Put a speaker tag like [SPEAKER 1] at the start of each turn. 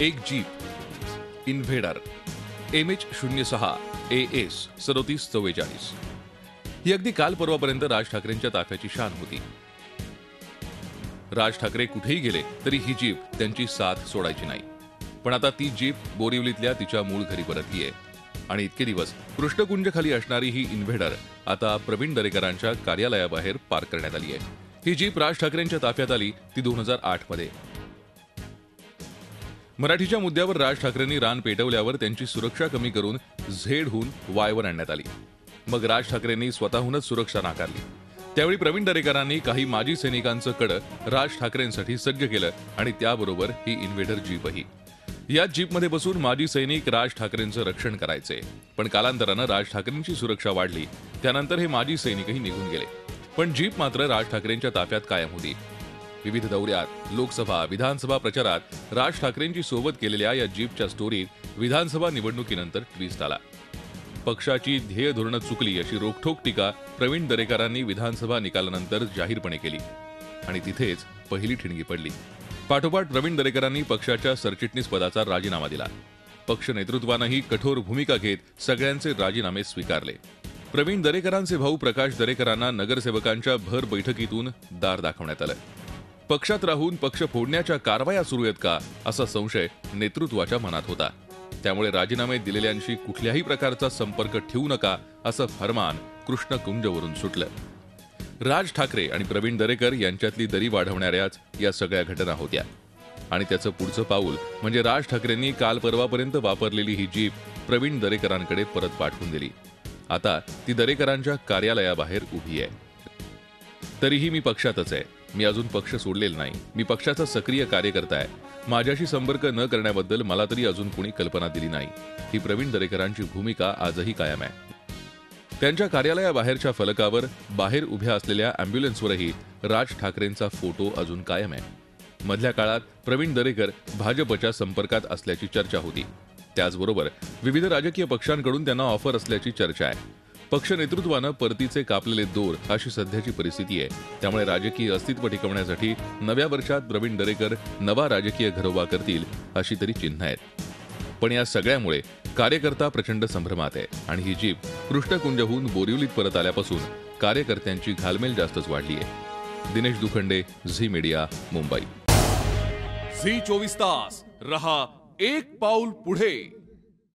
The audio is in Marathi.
[SPEAKER 1] एक जीप इन्व्हेडर MH06 AS 3744 ही अगदी काल परवापर्यंत राज ठाकरेंच्या ताफ्याची शान होती। राज ठाकरे कुठेही गेले तरी ही जीप त्यांची साथ सोडायची नाही। पण आता ती जीप बोरिवलीतल्या तिच्या मूळ घरी परतलीये आणि इतके दिवस कृष्णकुंज असणारी ही इन्व्हेडर आता प्रवीण दरेकरांच्या कार्यालयाबाहेर पार्क करण्यात आली आहे। ही जीप राज ठाकरेंच्या ताफ्यात आली ती 2008 मध्ये। मराठीच्या मुद्द्यावर राज ठाकरेंनी रान पेटवल्यावर त्यांची सुरक्षा कमी करून झेडहून वायवर आणण्यात आली। मग राज ठाकरेंनी स्वतःहूनच सुरक्षा नाकारली। त्यावेळी प्रवीण दरेकरांनी काही माजी सैनिकांचं कड राज ठाकरेंसाठी सज्ज केलं आणि त्याबरोबर ही इन्व्हेडर जीपही। याच जीपमध्ये बसून माजी सैनिक राज ठाकरेंचं रक्षण करायचे। पण कालांतरानं राज ठाकरेंची सुरक्षा वाढली, त्यानंतर हे माजी सैनिकही निघून गेले। पण जीप मात्र राज ठाकरेंच्या ताफ्यात कायम होती। विविध दौऱ्यात, लोकसभा, विधानसभा प्रचारात राज ठाकरेंची सोबत केलेल्या या जीपच्या स्टोरीत विधानसभा निवडणुकीनंतर ट्विस्ट आला। पक्षाची ध्येय धोरणं चुकली अशी रोखठोक टीका प्रवीण दरेकरांनी विधानसभा निकालानंतर जाहीरपणे केली आणि तिथेच पहिली ठिणगी पडली। पाठोपाठ प्रवीण दरेकरांनी पक्षाच्या सरचिटणीस पदाचा राजीनामा दिला। पक्ष नेतृत्वानंही कठोर भूमिका घेत सगळ्यांचे राजीनामे स्वीकारले। प्रवीण दरेकरांचे भाऊ प्रकाश दरेकरांना नगरसेवकांच्या भर बैठकीतून दार दाखवण्यात आलं। पक्षात राहून पक्ष फोडण्याच्या कारवाया सुरू आहेत का असा संशय नेतृत्वाच्या मनात होता। त्यामुळे राजीनामे दिलेल्यांशी कुठल्याही प्रकारचा संपर्क ठेवू नका असं फरमान कृष्णकुंजवरून सुटलं। राज ठाकरे आणि प्रवीण दरेकर यांच्यातली दरी वाढवणाऱ्याच या सगळ्या घटना होत्या आणि त्याचं पुढचं पाऊल म्हणजे राज ठाकरेंनी काल परवापर्यंत वापरलेली ही जीप प्रवीण दरेकरांकडे परत पाठवून दिली। आता ती दरेकरांच्या कार्यालयाबाहेर उभी आहे। तरीही मी पक्षातच आहे, मी अजून पक्ष सोडलेला नाही, मी पक्षाचा सक्रिय कार्यकर्ता आहे, माझ्याशी संपर्क न करण्याबद्दल मला तरी अजून कोणी कल्पना दिली नाही, ही प्रवीण दरेकरांची भूमिका आजही कायम आहे। त्यांच्या कार्यालयाबाहेरच्या फलकावर बाहेर उभ्या असलेल्या अँब्युलन्सवरही राज ठाकरेंचा फोटो अजून कायम आहे। मधल्या काळात प्रवीण दरेकर भाजपच्या संपर्कात असल्याची चर्चा होती। त्याचबरोबर विविध राजकीय पक्षांकडून त्यांना ऑफर असल्याची चर्चा आहे। पक्ष नेतृत्वानं परतीचे कापलेले दोर अशी सध्याची परिस्थिती आहे। त्यामुळे राजकीय अस्तित्व टिकवण्यासाठी नव्या वर्षात प्रवीण दरेकर नवा राजकीय घरोबा करतील अशी तरी चिन्ह आहेत। पण या सगळ्यामुळे कार्यकर्ता प्रचंड संभ्रमात आहे आणि ही जीप कृष्णकुंजहून बोरिवलीत परत आल्यापासून कार्यकर्त्यांची घालमेल जास्तच वाढली आहे। Dinesh Dukhande, Zee media, Mumbai.
[SPEAKER 2] Zee 24 तास रहा एक पाऊल पुढे।